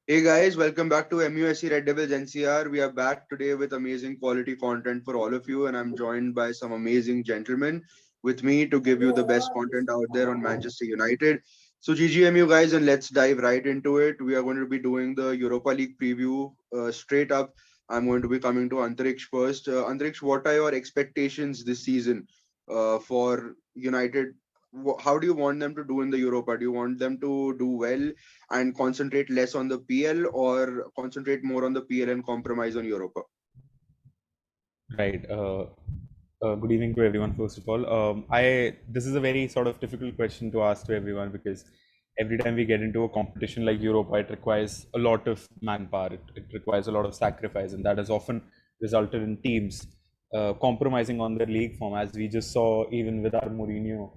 Hey guys, welcome back to MUSC Red Devils NCR. We are back today with amazing quality content for all of you, and I'm joined by some amazing gentlemen with me to give you the best content out there on Manchester United. So, GGMU guys, and let's dive right into it. We are going to be doing the Europa League preview straight up. I'm going to be coming to Antariksh first. Antariksh, what are your expectations this season for United? How do you want them to do in the Europa? Do you want them to do well and concentrate less on the PL, or concentrate more on the PL and compromise on Europa? Right. Good evening to everyone, first of all. I This is a very sort of difficult question to ask to everyone because every time we get into a competition like Europa, it requires a lot of manpower. It requires a lot of sacrifice, and that has often resulted in teams compromising on their league form, as we just saw even with our Mourinho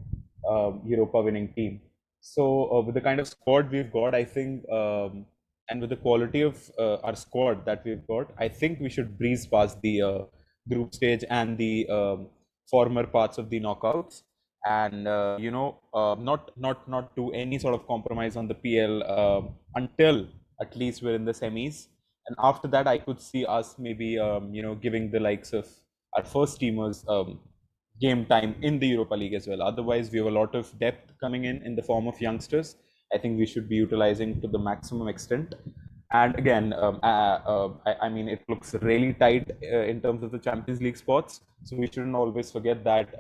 Europa winning team. So, with the kind of squad we've got, I think, and with the quality of our squad that we've got, I think we should breeze past the group stage and the former parts of the knockouts, and not do any sort of compromise on the PL until at least we're in the semis. And after that, I could see us maybe giving the likes of our first teamers game time in the Europa League as well. Otherwise, we have a lot of depth coming in the form of youngsters. I think we should be utilizing to the maximum extent. And again, I mean, it looks really tight in terms of the Champions League spots. So we shouldn't always forget that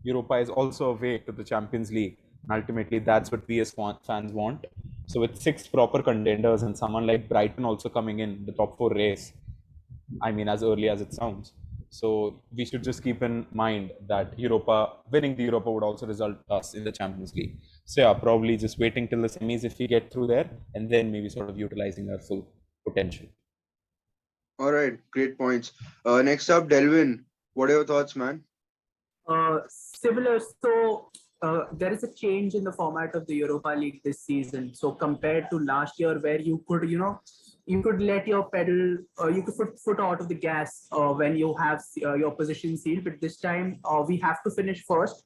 Europa is also a way to the Champions League. And ultimately, that's what we as fans want. So with six proper contenders and someone like Brighton also coming in the top four race, I mean, as early as it sounds. So we should just keep in mind that winning the Europa would also result us in the Champions League. So yeah, probably just waiting till the semis if we get through there, and then maybe sort of utilizing our full potential. All right, great points. Next up, Delvin, what are your thoughts, man? Similar. So there is a change in the format of the Europa League this season. So compared to last year, where you could let your pedal, you could put foot out of the gas when you have your position sealed. But this time, we have to finish first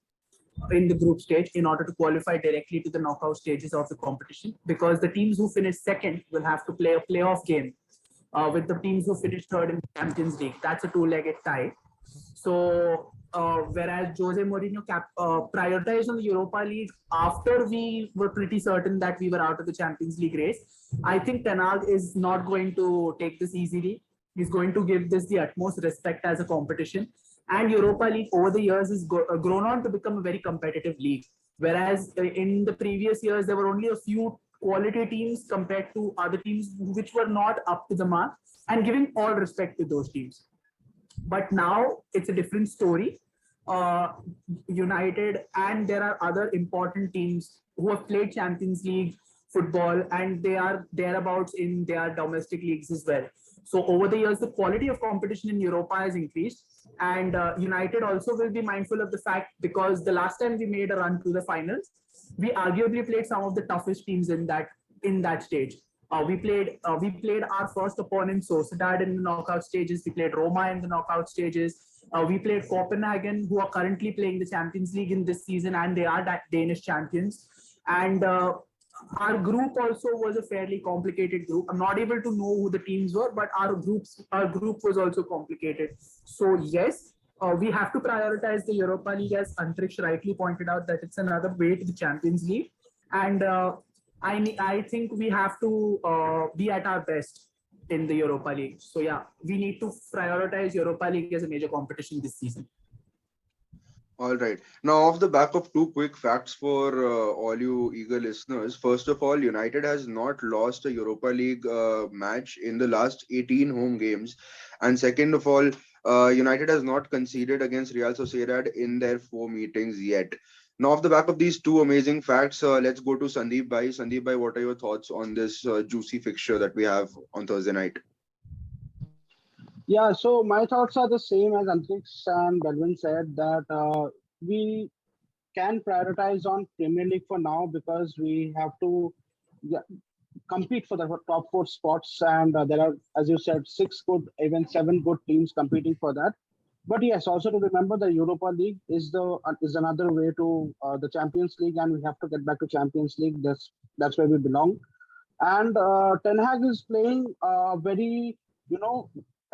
in the group stage in order to qualify directly to the knockout stages of the competition. Because the teams who finish second will have to play a playoff game with the teams who finished third in the Champions League. That's a two-legged tie. So, whereas Jose Mourinho prioritized on the Europa League after we were pretty certain that we were out of the Champions League race, I think Ten Hag is not going to take this easily. He's going to give this the utmost respect as a competition. And Europa League over the years has grown on to become a very competitive league. Whereas in the previous years, there were only a few quality teams compared to other teams which were not up to the mark, and giving all respect to those teams. But now it's a different story. uh, United and there are other important teams who have played Champions League football, and they are thereabouts in their domestic leagues as well. So over the years, the quality of competition in Europa has increased, and United also will be mindful of the fact, because the last time we made a run to the finals, we arguably played some of the toughest teams in that stage. We played our first opponent, Sociedad, in the knockout stages. We played Roma in the knockout stages. We played Copenhagen, who are currently playing the Champions League in this season, and they are Danish champions. And our group also was a fairly complicated group. I'm not able to know who the teams were, but our group was also complicated. So yes, we have to prioritize the Europa League, as Antriksh rightly pointed out, that it's another way to the Champions League. And I think we have to be at our best in the Europa League. So yeah, we need to prioritize Europa League as a major competition this season. All right. Now, off the back of two quick facts for all you eager listeners. First of all, United has not lost a Europa League match in the last 18 home games. And second of all, United has not conceded against Real Sociedad in their four meetings yet. Now, off the back of these two amazing facts, let's go to Sandeep Bhai. Sandeep Bhai, what are your thoughts on this juicy fixture that we have on Thursday night? Yeah, so my thoughts are the same as Antrix and Galvin said, that we can prioritize on Premier League for now, because we have to, yeah, compete for the top four spots, and there are, as you said, six good, even seven good teams competing for that. But yes, also to remember, the Europa League is another way to the Champions League, and we have to get back to Champions League. That's where we belong. And Ten Hag is playing a very,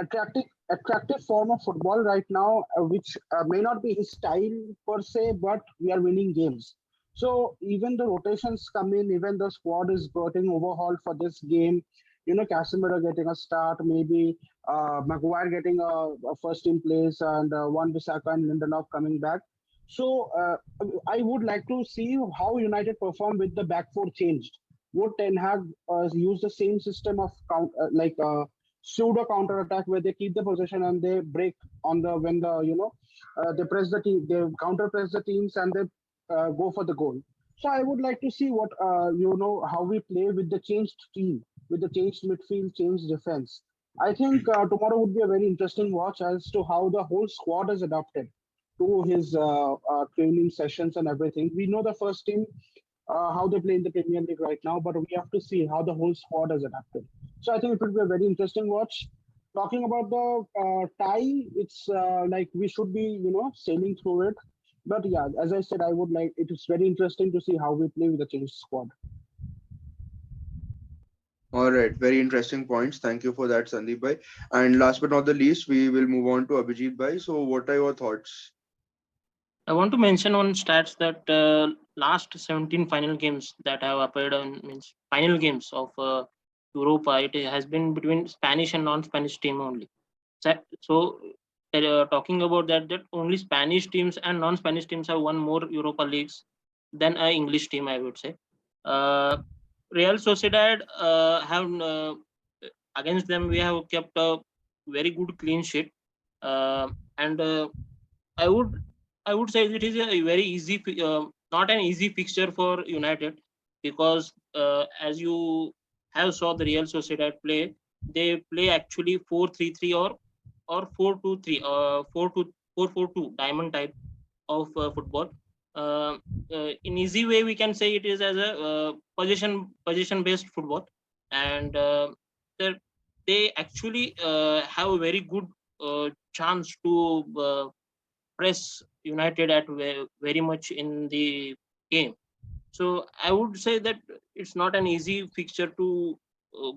attractive form of football right now, which may not be his style per se, but we are winning games. So even the rotations come in, even the squad is getting overhauled for this game. Casemiro getting a start, maybe Maguire getting a first team place, and Wan Bissaka and Lindelof coming back. So I would like to see how United perform with the back four changed. Would Ten Hag use the same system of pseudo counter attack where they keep the possession and they break on the when the they press the team, they counter press the teams, and they go for the goal. So I would like to see what how we play with the changed team, with the changed midfield, changed defense. I think tomorrow would be a very interesting watch as to how the whole squad is adapted to his training sessions and everything. We know the first team how they play in the Premier League right now, but we have to see how the whole squad has adapted. So I think it will be a very interesting watch. Talking about the tie, it's like we should be, sailing through it. But yeah, as I said, I would like it is very interesting to see how we play with the changed squad. All right, very interesting points. Thank you for that, Sandeep bhai. And last but not the least, we will move on to Abhijit bhai. So, what are your thoughts? I want to mention on stats that last 17 final games that have appeared on means final games of Europa, it has been between Spanish and non-Spanish team only. So talking about that only Spanish teams and non-Spanish teams have won more Europa leagues than an English team, I would say. Real Sociedad have against them we have kept a very good clean sheet, and I would I would say it is a very easy, not an easy fixture for United, because as you have saw the Real Sociedad play, they play actually 4-3-3 or 4-2-3, 4-4-2 diamond type of football. In easy way, we can say it is as a position based football, and they actually have a very good chance to press United at very much in the game. So I would say that it's not an easy fixture to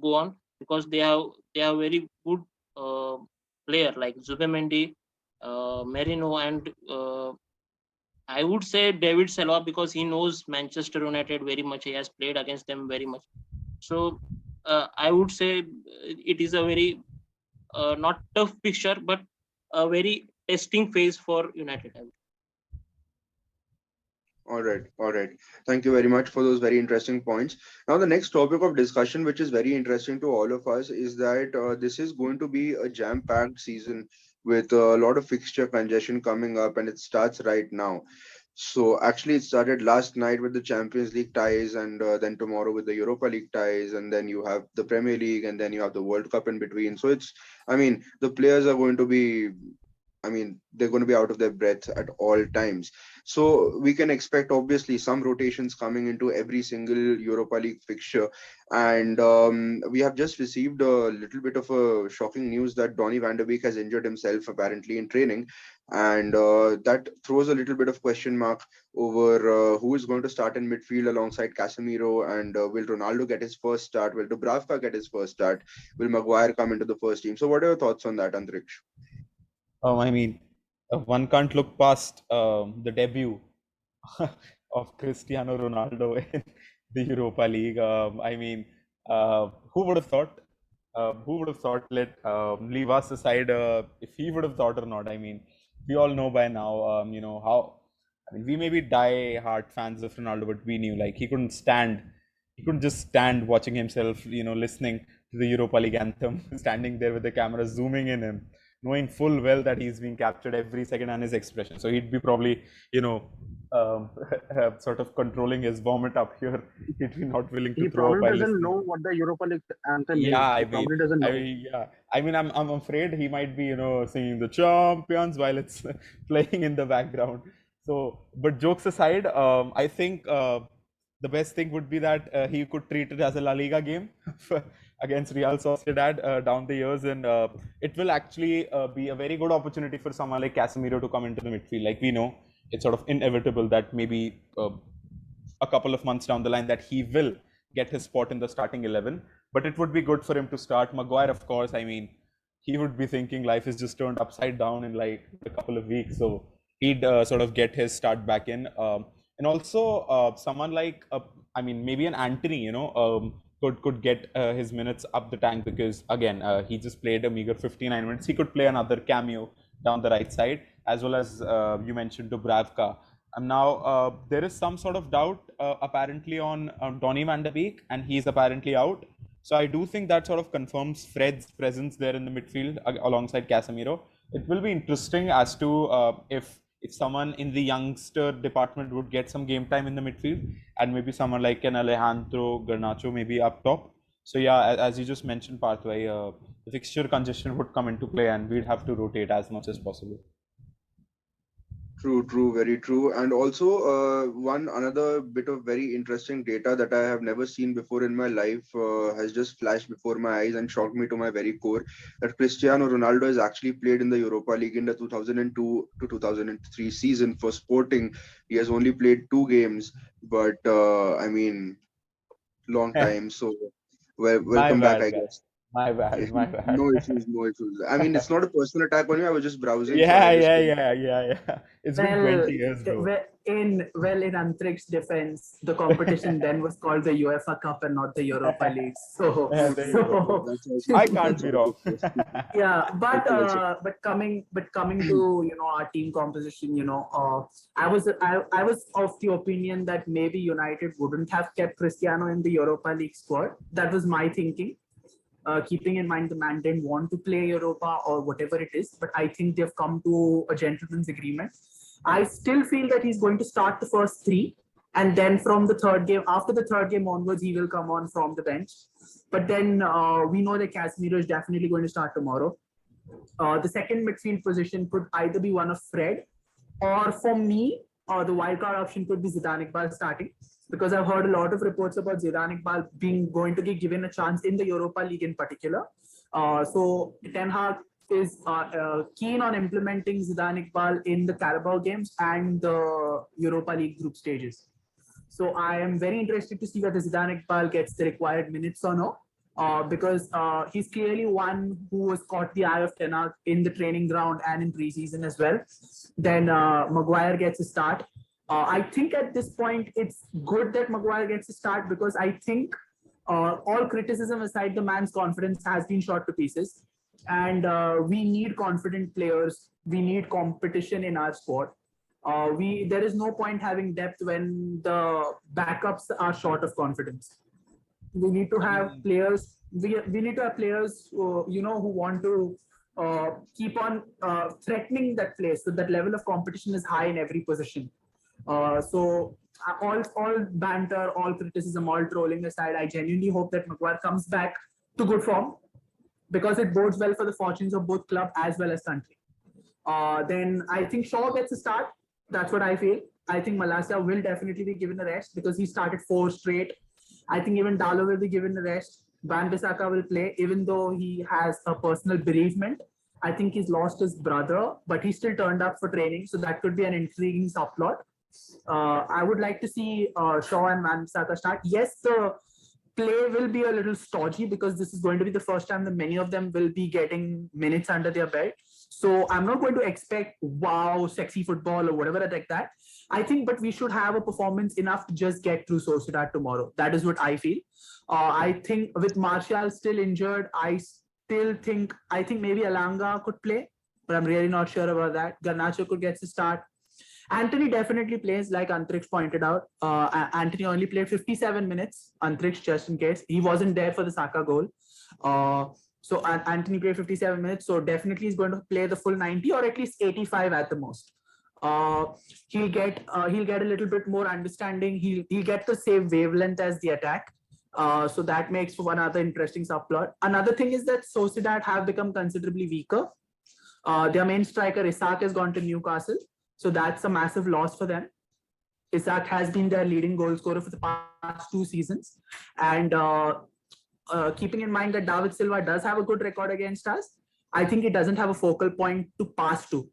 go on, because they have very good uh, player like Zubimendi, Merino, and I would say David Silva, because he knows Manchester United very much. He has played against them very much. So I would say it is a very not tough fixture, but a very testing phase for United. All right, all right. Thank you very much for those very interesting points. Now, the next topic of discussion, which is very interesting to all of us, is that this is going to be a jam-packed season with a lot of fixture congestion coming up, and it starts right now. So, actually, it started last night with the Champions League ties, and then tomorrow with the Europa League ties, and then you have the Premier League, and then you have the World Cup in between. So, I mean, the players are going to be they're going to be out of their breath at all times. So we can expect obviously some rotations coming into every single Europa League fixture. And we have just received a little bit of a shocking news that Donny van der Beek has injured himself apparently in training. And that throws a little bit of question mark over who is going to start in midfield alongside Casemiro, and will Ronaldo get his first start? Will Dubravka get his first start? Will Maguire come into the first team? So what are your thoughts on that, Antriksh? I mean, one can't look past the debut of Cristiano Ronaldo in the Europa League. I mean, who would have thought? Who would have thought? Leave us aside if he would have thought or not. I mean, we all know by now, how. I mean, we may be die-hard fans of Ronaldo, but we knew like he couldn't stand. He couldn't just stand watching himself, listening to the Europa League anthem, standing there with the camera zooming in him, knowing full well that he's being captured every second on his expression. So he'd be probably, sort of controlling his vomit up here. He'd be not willing to He throw up probably while doesn't listening. know what the Europa League anthem is. Yeah, He probably doesn't know. I'm afraid he might be, singing the champions while it's playing in the background. So, but jokes aside, I think the best thing would be that he could treat it as a La Liga game against Real Sociedad down the years, and it will actually be a very good opportunity for someone like Casemiro to come into the midfield. Like we know, it's sort of inevitable that maybe a couple of months down the line that he will get his spot in the starting 11. But it would be good for him to start. Maguire, of course, I mean, he would be thinking life is just turned upside down in like a couple of weeks. So he'd sort of get his start back in. And also someone like, I mean, maybe an Antony, you know, could get his minutes up the tank, because again, he just played a meager 59 minutes. He could play another cameo down the right side, as well as you mentioned Dubravka. And now there is some sort of doubt apparently on Donny van de Beek, and he's apparently out. So I do think that sort of confirms Fred's presence there in the midfield alongside Casemiro. It will be interesting as to if someone in the youngster department would get some game time in the midfield, and maybe someone like an Alejandro Garnacho maybe up top. So yeah, as you just mentioned, Pathway, the fixture congestion would come into play, and we'd have to rotate as much as possible. True, very true. And also, another bit of very interesting data that I have never seen before in my life has just flashed before my eyes and shocked me to my very core, that Cristiano Ronaldo has actually played in the Europa League in the 2002 to 2003 season for Sporting. He has only played 2 games, but I mean, long time. So, welcome back, I guess. My bad. No issues. I mean, it's not a personal attack on you. I was just browsing. Yeah. It's been 20 years, bro. In Antrik's defense, the competition then was called the UEFA Cup and not the Europa League. So, I can't be wrong. Yeah, but coming to our team composition, I was of the opinion that maybe United wouldn't have kept Cristiano in the Europa League squad. That was my thinking. Keeping in mind the man didn't want to play Europa or whatever it is, but I think they've come to a gentleman's agreement. I still feel that he's going to start the first 3, and then from the third game, after the third game onwards, he will come on from the bench. But then we know that Casemiro is definitely going to start tomorrow. The second midfield position could either be one of Fred, or for me, the wildcard option could be Zidane Iqbal starting, because I've heard a lot of reports about Zidane Iqbal going to be given a chance in the Europa League in particular. So Ten Hag is keen on implementing Zidane Iqbal in the Carabao games and the Europa League group stages. So I am very interested to see whether Zidane Iqbal gets the required minutes or no, because he's clearly one who has caught the eye of Ten Hag in the training ground and in preseason as well. Then Maguire gets a start. I think at this point, it's good that Maguire gets a start, because I think all criticism aside, the man's confidence has been shot to pieces. And we need confident players. We need competition in our squad. There is no point having depth when the backups are short of confidence. We need to have players. We need to have players who want to keep on threatening that place. So that level of competition is high in every position. So all banter, all criticism, all trolling aside, I genuinely hope that Maguire comes back to good form, because it bodes well for the fortunes of both club as well as country. Then I think Shaw gets a start. That's what I feel. I think Malacia will definitely be given a rest, because he started 4 straight. I think even Dalo will be given a rest. Wan-Bissaka will play, even though he has a personal bereavement. I think he's lost his brother, but he still turned up for training. So that could be an intriguing subplot. I would like to see Shaw and Wan-Bissaka start. Yes, the play will be a little stodgy, because this is going to be the first time that many of them will be getting minutes under their belt. So I'm not going to expect wow, sexy football or whatever like that. I think, but we should have a performance enough to just get through Sociedad tomorrow. That is what I feel. I think with Martial still injured, I think maybe Alanga could play, but I'm really not sure about that. Garnacho could get to start. Antony definitely plays, like Antrix pointed out. Antony only played 57 minutes. Antrix, just in case. He wasn't there for the Saka goal. So Antony played 57 minutes. So definitely he's going to play the full 90, or at least 85 at the most. He'll get a little bit more understanding. He'll get the same wavelength as the attack. So that makes for one other interesting subplot. Another thing is that Sociedad have become considerably weaker. Their main striker, Isak, has gone to Newcastle. So that's a massive loss for them. Isak has been their leading goal scorer for the past 2 seasons. And keeping in mind that David Silva does have a good record against us, I think he doesn't have a focal point to pass to,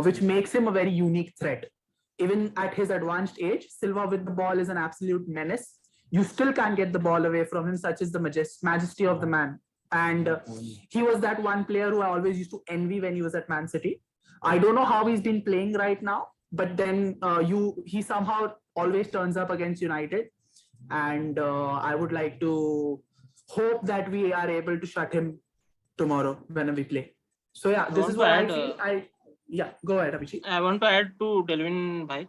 which makes him a very unique threat. Even at his advanced age, Silva with the ball is an absolute menace. you still can't get the ball away from him. Such is the majesty of the man. And he was that one player who I always used to envy when he was at Man City. I don't know how he's been playing right now, but then he somehow always turns up against United. And I would like to hope that we are able to shut him tomorrow when we play. So yeah, this is what I feel. Yeah, go ahead, Abhishek. I want to add to Delvin Bhai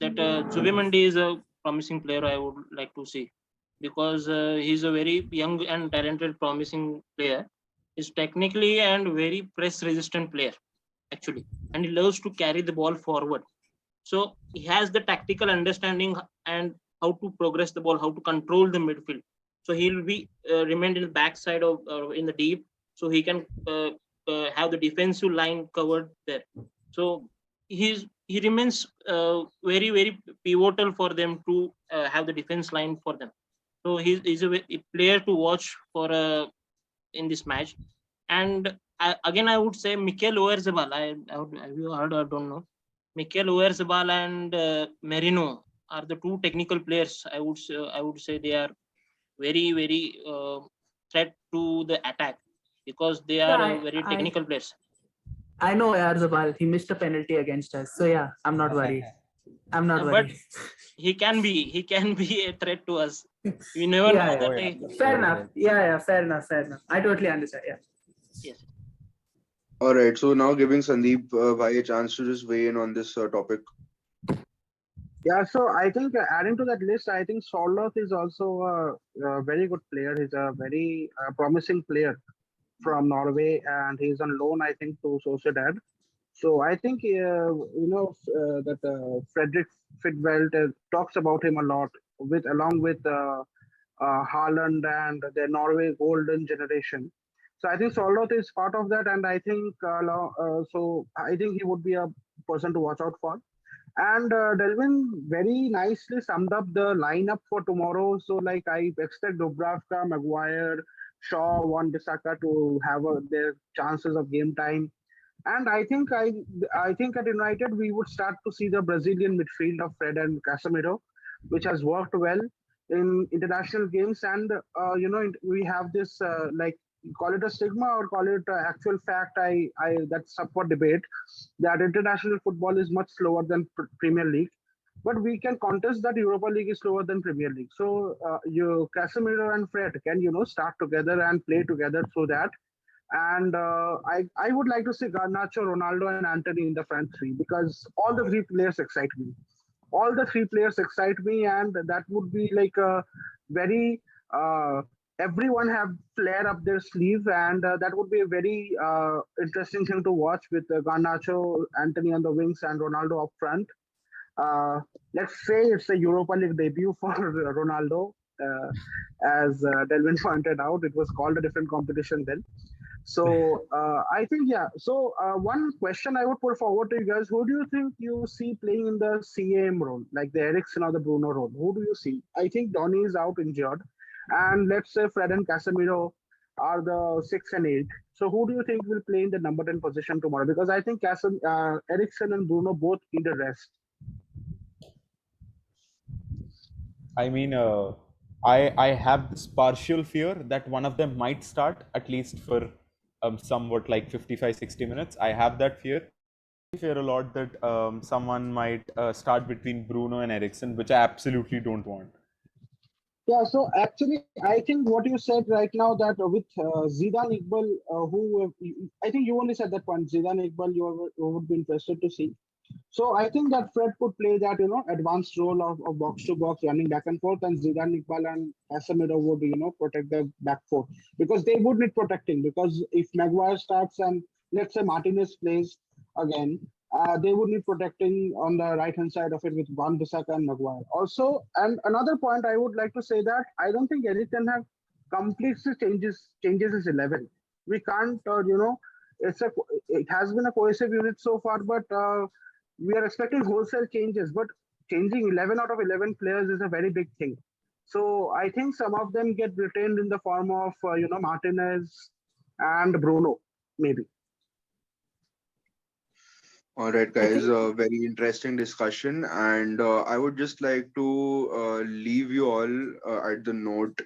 that Zubimendi is a promising player I would like to see, because he's a very young and talented, promising player. He's technically and very press resistant player actually, and he loves to carry the ball forward. So he has the tactical understanding and how to progress the ball, how to control the midfield. So he'll be remained in the backside of in the deep, so he can have the defensive line covered there. So he remains very pivotal for them to have the defense line for them. So he's a player to watch for in this match. And again, I would say Mikel Oyarzabal. Have you heard? I don't know. Mikel Oyarzabal and Merino are the two technical players. I would say they are very threat to the attack, because they are very technical players. I know Oyarzabal. He missed a penalty against us. So yeah, I'm not worried. I'm not worried. But he can be a threat to us. We never know that. Fair enough. Yeah, fair enough. I totally understand. Yeah. Yes. All right. So now giving Sandeep Bhai a chance to just weigh in on this topic. Yeah, so I think adding to that list, I think Sorloth is also a very good player. He's a very promising player from Norway, and he's on loan, I think, to Sociedad. So I think that Frederick Fidveld talks about him a lot, along with Haaland and the Norway golden generation. So I think Sorloth is part of that, and I think I think he would be a person to watch out for. And Delvin very nicely summed up the lineup for tomorrow. So like I expect Dubravka, Maguire, Shaw, Wan-Bissaka to have their chances of game time. And I think at United we would start to see the Brazilian midfield of Fred and Casemiro, which has worked well in international games. And we have this call it a stigma or call it actual fact. That's up for debate that international football is much slower than Premier League, but we can contest that Europa League is slower than Premier League. So Casemiro and Fred can start together and play together through that. And I would like to see Garnacho, Ronaldo, and Antony in the front three, because all the three players excite me. All the three players excite me, and that would be like a very everyone have flair up their sleeve, and that would be a very interesting thing to watch with Garnacho, Antony on the wings, and Ronaldo up front. Let's say it's a Europa League debut for Ronaldo. As Delvin pointed out, it was called a different competition then. So I think, yeah. So one question I would put forward to you guys: who do you think you see playing in the CAM role, like the Eriksen or the Bruno role? Who do you see? I think Donny is out injured, and let's say Fred and Casemiro are the 6 and 8. So who do you think will play in the number 10 position tomorrow? Because I think Eriksen and Bruno both need a rest. I mean, I have this partial fear that one of them might start, at least for somewhat like 55-60 minutes. I have that fear. I fear a lot that someone might start between Bruno and Eriksen, which I absolutely don't want. Yeah, so actually, I think what you said right now, that with Zidane Iqbal, I think you only said that point, Zidane Iqbal, you would be interested to see. So I think that Fred could play that, advanced role of box to box, running back and forth, and Zidane Iqbal and Casemiro would, protect the back four, because they would need protecting. Because if Maguire starts and let's say Martinez plays again, they would need protecting on the right-hand side of it with Wan-Bissaka and Maguire. Also, and another point I would like to say that I don't think Erik Ten Hag completely changes his 11. We can't, it has been a cohesive unit so far, but we are expecting wholesale changes. But changing 11 out of 11 players is a very big thing. So I think some of them get retained in the form of, Martinez and Bruno, maybe. All right, I guys, think a very interesting discussion, and I would just like to leave you all at the note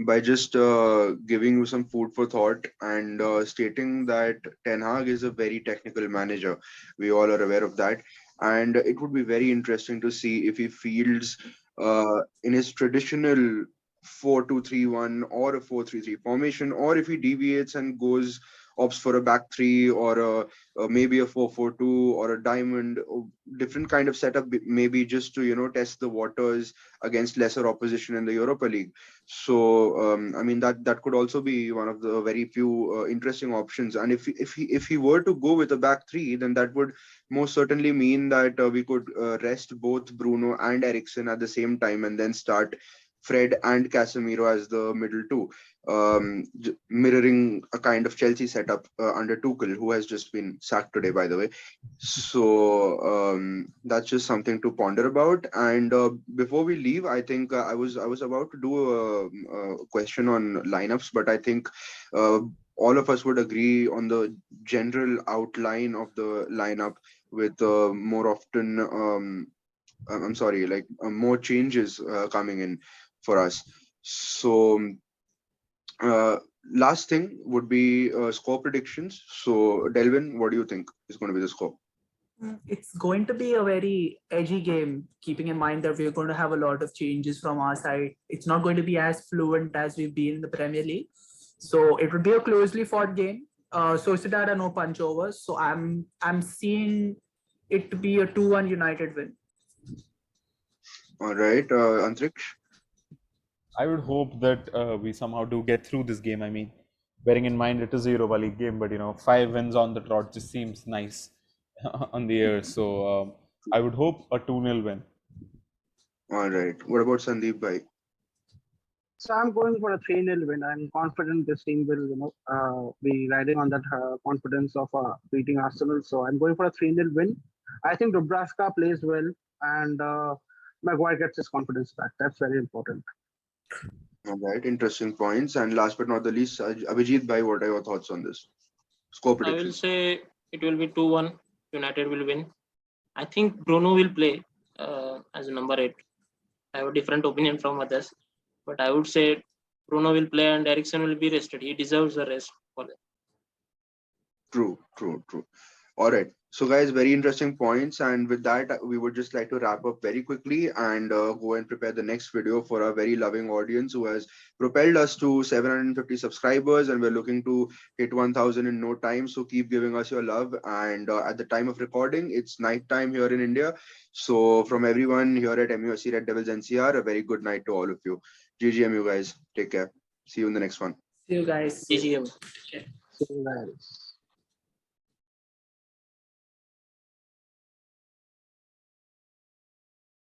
by just giving you some food for thought and stating that Ten Hag is a very technical manager. We all are aware of that, and it would be very interesting to see if he fields in his traditional 4-2-3-1 or a 4-3-3 formation, or if he deviates and goes opts for a back three or maybe a 4-4-2 or a diamond, or different kind of setup, maybe just to test the waters against lesser opposition in the Europa League. So I mean that could also be one of the very few interesting options. And if he were to go with a back three, then that would most certainly mean that we could rest both Bruno and Eriksen at the same time, and then start Fred and Casemiro as the middle two, mirroring a kind of Chelsea setup under Tuchel, who has just been sacked today, by the way. So that's just something to ponder about. And before we leave, I think I was about to do a question on lineups, but I think uh, all of us would agree on the general outline of the lineup, with more often I'm sorry, like more changes coming in for us. So uh, last thing would be score predictions. So Delvin, what do you think is going to be the score? it's going to be a very edgy game, keeping in mind that we're going to have a lot of changes from our side. It's not going to be as fluent as we've been in the Premier League. So it would be a closely fought game. Sociedad are no punch overs. So I'm seeing it to be a 2-1 United win. All right, Antriksh. I would hope that we somehow do get through this game. I mean, bearing in mind it is a Europa League game, but 5 wins on the trot just seems nice on the air. So I would hope a 2-0 win. All right. What about Sandeep Bhai? So I'm going for a 3-0 win. I'm confident this team will, be riding on that confidence of beating Arsenal. So I'm going for a 3-0 win. I think Dubravka plays well, and Maguire gets his confidence back. That's very important. All right, interesting points. And last but not the least, Abhijit Bhai, what are your thoughts on this? Score I will predictions. say it will be 2-1. United will win. I think Bruno will play as a number 8. I have a different opinion from others, but I would say Bruno will play and Eriksen will be rested. He deserves the rest for that. True, true, true. All right. So, guys, very interesting points. And with that, we would just like to wrap up very quickly and go and prepare the next video for our very loving audience who has propelled us to 750 subscribers. And we're looking to hit 1,000 in no time. So, keep giving us your love. And at the time of recording, it's night time here in India. So, from everyone here at MUFC Red Devils NCR, a very good night to all of you. GGMU, guys. Take care. See you in the next one. See you guys. GGM. So, guys.